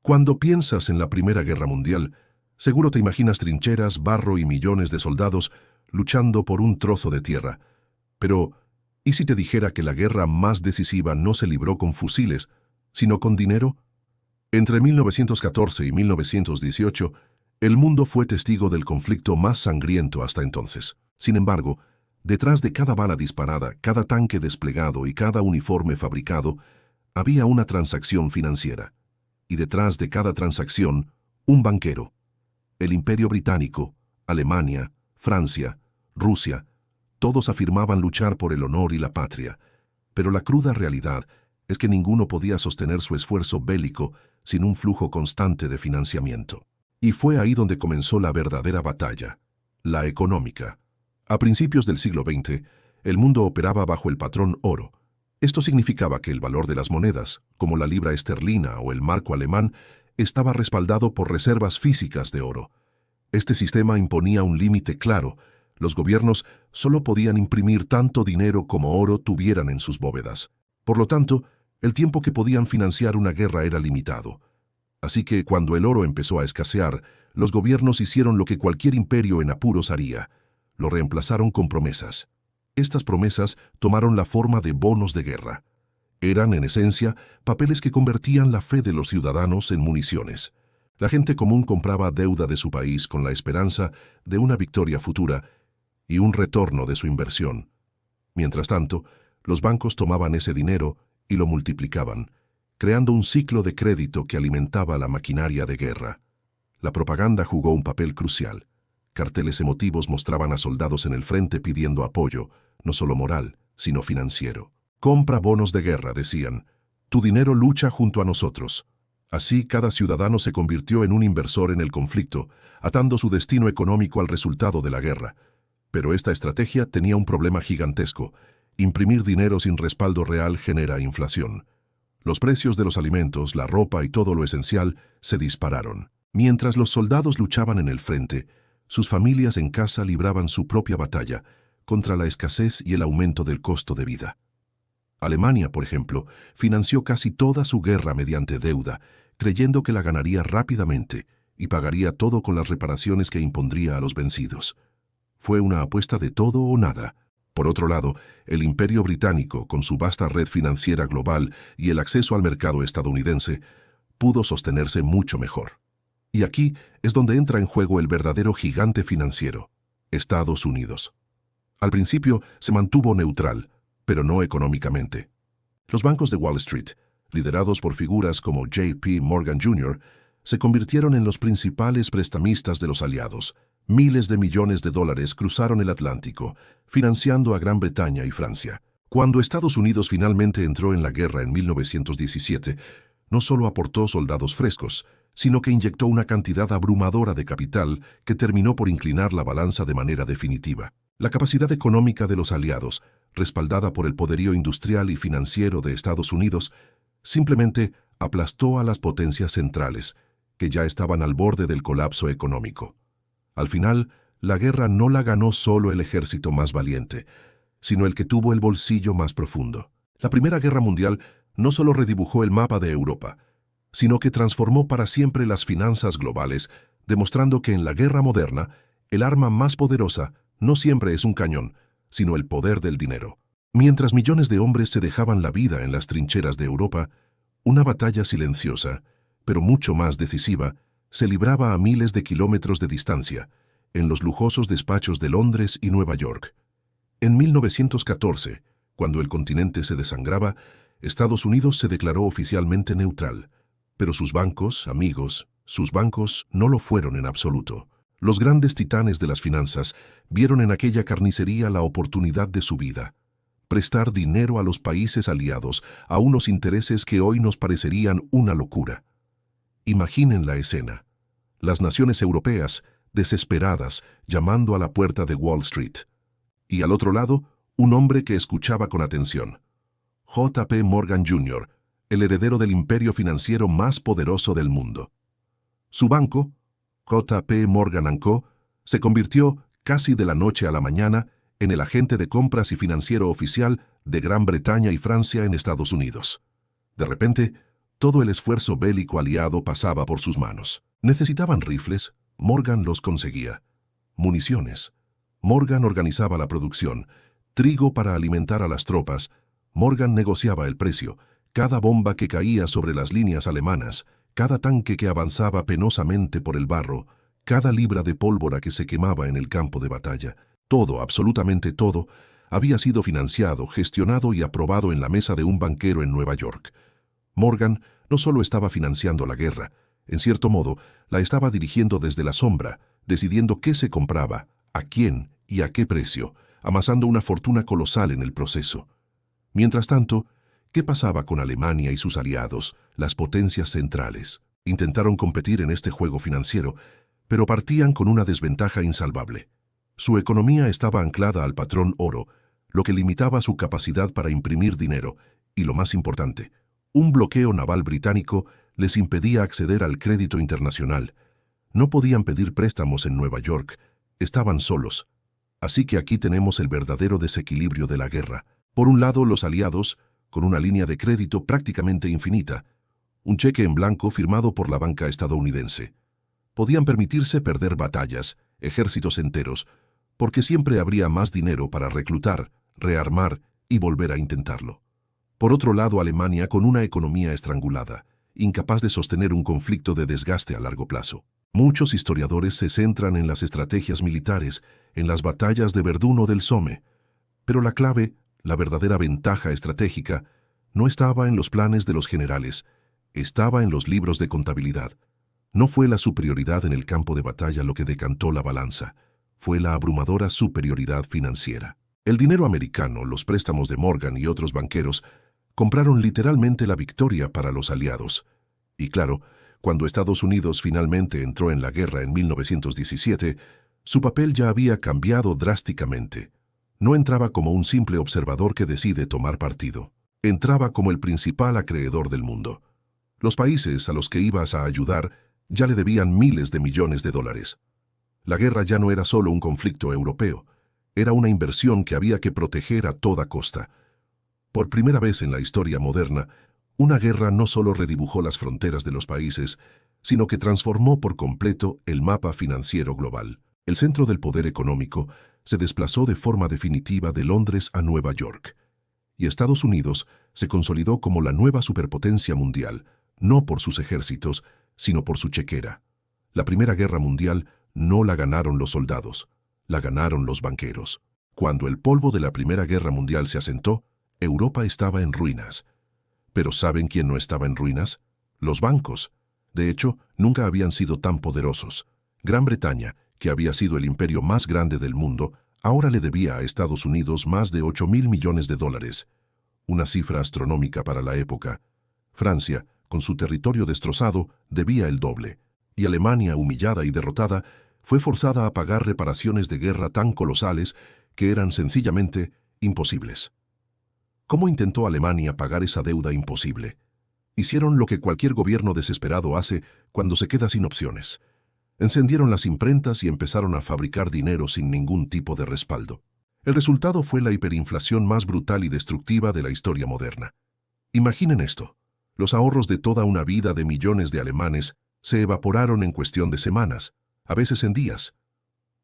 Cuando piensas en la Primera Guerra Mundial, seguro te imaginas trincheras, barro y millones de soldados luchando por un trozo de tierra. Pero, ¿y si te dijera que la guerra más decisiva no se libró con fusiles, sino con dinero? Entre 1914 y 1918, el mundo fue testigo del conflicto más sangriento hasta entonces. Sin embargo, detrás de cada bala disparada, cada tanque desplegado y cada uniforme fabricado, había una transacción financiera. Y detrás de cada transacción, un banquero. El Imperio Británico, Alemania, Francia, Rusia, todos afirmaban luchar por el honor y la patria. Pero la cruda realidad es que ninguno podía sostener su esfuerzo bélico sin un flujo constante de financiamiento. Y fue ahí donde comenzó la verdadera batalla, la económica. A principios del siglo XX, el mundo operaba bajo el patrón oro. Esto significaba que el valor de las monedas, como la libra esterlina o el marco alemán, estaba respaldado por reservas físicas de oro. Este sistema imponía un límite claro. Los gobiernos solo podían imprimir tanto dinero como oro tuvieran en sus bóvedas. Por lo tanto, el tiempo que podían financiar una guerra era limitado. Así que cuando el oro empezó a escasear, los gobiernos hicieron lo que cualquier imperio en apuros haría. Lo reemplazaron con promesas. Estas promesas tomaron la forma de bonos de guerra. Eran, en esencia, papeles que convertían la fe de los ciudadanos en municiones. La gente común compraba deuda de su país con la esperanza de una victoria futura y un retorno de su inversión. Mientras tanto, los bancos tomaban ese dinero y lo multiplicaban, creando un ciclo de crédito que alimentaba la maquinaria de guerra. La propaganda jugó un papel crucial. Carteles emotivos mostraban a soldados en el frente pidiendo apoyo, no solo moral, sino financiero. Compra bonos de guerra, decían. Tu dinero lucha junto a nosotros. Así, cada ciudadano se convirtió en un inversor en el conflicto, atando su destino económico al resultado de la guerra. Pero esta estrategia tenía un problema gigantesco. Imprimir dinero sin respaldo real genera inflación. Los precios de los alimentos, la ropa y todo lo esencial se dispararon. Mientras los soldados luchaban en el frente, sus familias en casa libraban su propia batalla contra la escasez y el aumento del costo de vida. Alemania, por ejemplo, financió casi toda su guerra mediante deuda, creyendo que la ganaría rápidamente y pagaría todo con las reparaciones que impondría a los vencidos. Fue una apuesta de todo o nada. Por otro lado, el Imperio Británico, con su vasta red financiera global y el acceso al mercado estadounidense, pudo sostenerse mucho mejor. Y aquí es donde entra en juego el verdadero gigante financiero, Estados Unidos. Al principio se mantuvo neutral, pero no económicamente. Los bancos de Wall Street, liderados por figuras como J.P. Morgan Jr., se convirtieron en los principales prestamistas de los aliados. Miles de millones de dólares cruzaron el Atlántico, financiando a Gran Bretaña y Francia. Cuando Estados Unidos finalmente entró en la guerra en 1917, no solo aportó soldados frescos, sino que inyectó una cantidad abrumadora de capital que terminó por inclinar la balanza de manera definitiva. La capacidad económica de los aliados, respaldada por el poderío industrial y financiero de Estados Unidos, simplemente aplastó a las potencias centrales, que ya estaban al borde del colapso económico. Al final, la guerra no la ganó solo el ejército más valiente, sino el que tuvo el bolsillo más profundo. La Primera Guerra Mundial no solo redibujó el mapa de Europa, sino que transformó para siempre las finanzas globales, demostrando que en la guerra moderna, el arma más poderosa no siempre es un cañón, sino el poder del dinero. Mientras millones de hombres se dejaban la vida en las trincheras de Europa, una batalla silenciosa, pero mucho más decisiva, se libraba a miles de kilómetros de distancia, en los lujosos despachos de Londres y Nueva York. En 1914, cuando el continente se desangraba, Estados Unidos se declaró oficialmente neutral. Pero sus bancos, amigos, sus bancos no lo fueron en absoluto. Los grandes titanes de las finanzas vieron en aquella carnicería la oportunidad de su vida. Prestar dinero a los países aliados a unos intereses que hoy nos parecerían una locura. Imaginen la escena. Las naciones europeas, desesperadas, llamando a la puerta de Wall Street. Y al otro lado, un hombre que escuchaba con atención. J.P. Morgan Jr., el heredero del imperio financiero más poderoso del mundo. Su banco, J.P. Morgan & Co., se convirtió, casi de la noche a la mañana, en el agente de compras y financiero oficial de Gran Bretaña y Francia en Estados Unidos. De repente, Todo el esfuerzo bélico aliado pasaba por sus manos. Necesitaban rifles, Morgan los conseguía. Municiones, Morgan organizaba la producción. Trigo para alimentar a las tropas, Morgan negociaba el precio. Cada bomba que caía sobre las líneas alemanas, cada tanque que avanzaba penosamente por el barro, cada libra de pólvora que se quemaba en el campo de batalla, todo, absolutamente todo, había sido financiado, gestionado y aprobado en la mesa de un banquero en Nueva York. Morgan no solo estaba financiando la guerra, en cierto modo, la estaba dirigiendo desde la sombra, decidiendo qué se compraba, a quién y a qué precio, amasando una fortuna colosal en el proceso. Mientras tanto, ¿qué pasaba con Alemania y sus aliados, las potencias centrales? Intentaron competir en este juego financiero, pero partían con una desventaja insalvable. Su economía estaba anclada al patrón oro, lo que limitaba su capacidad para imprimir dinero, y lo más importante, un bloqueo naval británico les impedía acceder al crédito internacional. No podían pedir préstamos en Nueva York, estaban solos. Así que aquí tenemos el verdadero desequilibrio de la guerra. Por un lado, los aliados, con una línea de crédito prácticamente infinita, un cheque en blanco firmado por la banca estadounidense. Podían permitirse perder batallas, ejércitos enteros, porque siempre habría más dinero para reclutar, rearmar y volver a intentarlo. Por otro lado, Alemania con una economía estrangulada, incapaz de sostener un conflicto de desgaste a largo plazo. Muchos historiadores se centran en las estrategias militares, en las batallas de Verdún o del Somme, pero la clave, la verdadera ventaja estratégica, no estaba en los planes de los generales, estaba en los libros de contabilidad. No fue la superioridad en el campo de batalla lo que decantó la balanza, fue la abrumadora superioridad financiera. El dinero americano, los préstamos de Morgan y otros banqueros, compraron literalmente la victoria para los aliados. Y claro, cuando Estados Unidos finalmente entró en la guerra en 1917, su papel ya había cambiado drásticamente. No entraba como un simple observador que decide tomar partido. Entraba como el principal acreedor del mundo. Los países a los que ibas a ayudar ya le debían miles de millones de dólares. La guerra ya no era solo un conflicto europeo, era una inversión que había que proteger a toda costa. Por primera vez en la historia moderna, una guerra no solo redibujó las fronteras de los países, sino que transformó por completo el mapa financiero global. El centro del poder económico se desplazó de forma definitiva de Londres a Nueva York, y Estados Unidos se consolidó como la nueva superpotencia mundial, no por sus ejércitos, sino por su chequera. La Primera Guerra Mundial no la ganaron los soldados, la ganaron los banqueros. Cuando el polvo de la Primera Guerra Mundial se asentó, Europa estaba en ruinas. ¿Pero saben quién no estaba en ruinas? Los bancos. De hecho, nunca habían sido tan poderosos. Gran Bretaña, que había sido el imperio más grande del mundo, ahora le debía a Estados Unidos más de 8.000 millones de dólares. Una cifra astronómica para la época. Francia, con su territorio destrozado, debía el doble. Y Alemania, humillada y derrotada, fue forzada a pagar reparaciones de guerra tan colosales que eran sencillamente imposibles. ¿Cómo intentó Alemania pagar esa deuda imposible? Hicieron lo que cualquier gobierno desesperado hace cuando se queda sin opciones. Encendieron las imprentas y empezaron a fabricar dinero sin ningún tipo de respaldo. El resultado fue la hiperinflación más brutal y destructiva de la historia moderna. Imaginen esto. Los ahorros de toda una vida de millones de alemanes se evaporaron en cuestión de semanas, a veces en días.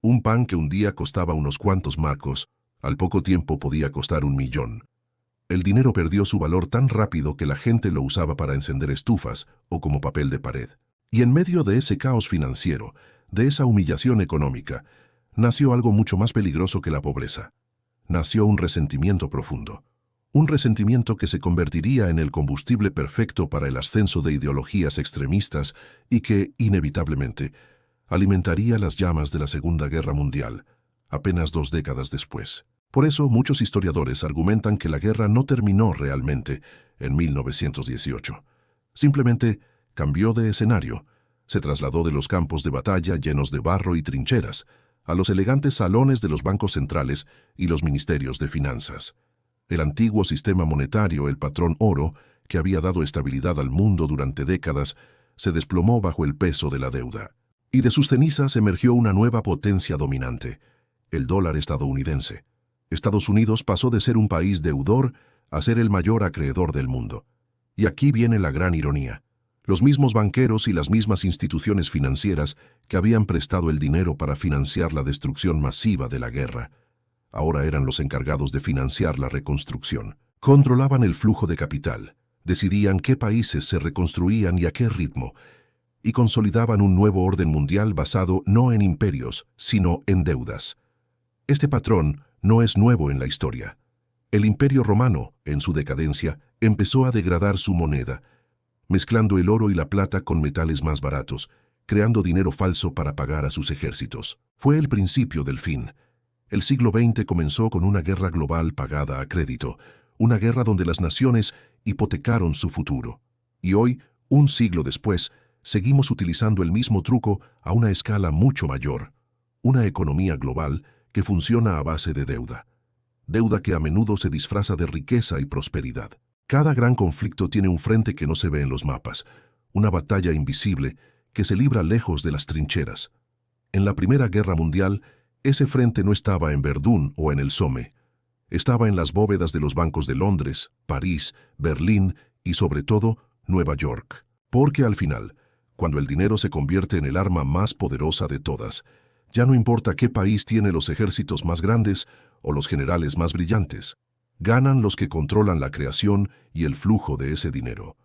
Un pan que un día costaba unos cuantos marcos, al poco tiempo podía costar 1.000.000. El dinero perdió su valor tan rápido que la gente lo usaba para encender estufas o como papel de pared. Y en medio de ese caos financiero, de esa humillación económica, nació algo mucho más peligroso que la pobreza. Nació un resentimiento profundo. Un resentimiento que se convertiría en el combustible perfecto para el ascenso de ideologías extremistas y que, inevitablemente, alimentaría las llamas de la Segunda Guerra Mundial, apenas 2 décadas después. Por eso, muchos historiadores argumentan que la guerra no terminó realmente en 1918. Simplemente cambió de escenario, se trasladó de los campos de batalla llenos de barro y trincheras a los elegantes salones de los bancos centrales y los ministerios de finanzas. El antiguo sistema monetario, el patrón oro, que había dado estabilidad al mundo durante décadas, se desplomó bajo el peso de la deuda. Y de sus cenizas emergió una nueva potencia dominante, el dólar estadounidense. Estados Unidos pasó de ser un país deudor a ser el mayor acreedor del mundo. Y aquí viene la gran ironía. Los mismos banqueros y las mismas instituciones financieras que habían prestado el dinero para financiar la destrucción masiva de la guerra, ahora eran los encargados de financiar la reconstrucción. Controlaban el flujo de capital, decidían qué países se reconstruían y a qué ritmo, y consolidaban un nuevo orden mundial basado no en imperios, sino en deudas. Este patrón no es nuevo en la historia. El Imperio Romano, en su decadencia, empezó a degradar su moneda, mezclando el oro y la plata con metales más baratos, creando dinero falso para pagar a sus ejércitos. Fue el principio del fin. El siglo XX comenzó con una guerra global pagada a crédito, una guerra donde las naciones hipotecaron su futuro. Y hoy, un siglo después, seguimos utilizando el mismo truco a una escala mucho mayor. Una economía global que funciona a base de deuda. Deuda que a menudo se disfraza de riqueza y prosperidad. Cada gran conflicto tiene un frente que no se ve en los mapas, una batalla invisible que se libra lejos de las trincheras. En la Primera Guerra Mundial, ese frente no estaba en Verdún o en el Somme. Estaba en las bóvedas de los bancos de Londres, París, Berlín y, sobre todo, Nueva York. Porque al final, cuando el dinero se convierte en el arma más poderosa de todas, ya no importa qué país tiene los ejércitos más grandes o los generales más brillantes. Ganan los que controlan la creación y el flujo de ese dinero.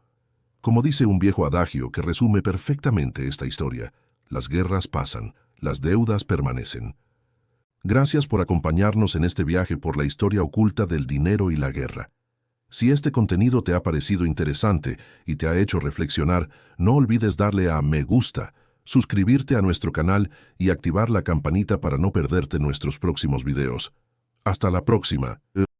Como dice un viejo adagio que resume perfectamente esta historia, las guerras pasan, las deudas permanecen. Gracias por acompañarnos en este viaje por la historia oculta del dinero y la guerra. Si este contenido te ha parecido interesante y te ha hecho reflexionar, no olvides darle a me gusta, suscribirte a nuestro canal y activar la campanita para no perderte nuestros próximos videos. Hasta la próxima.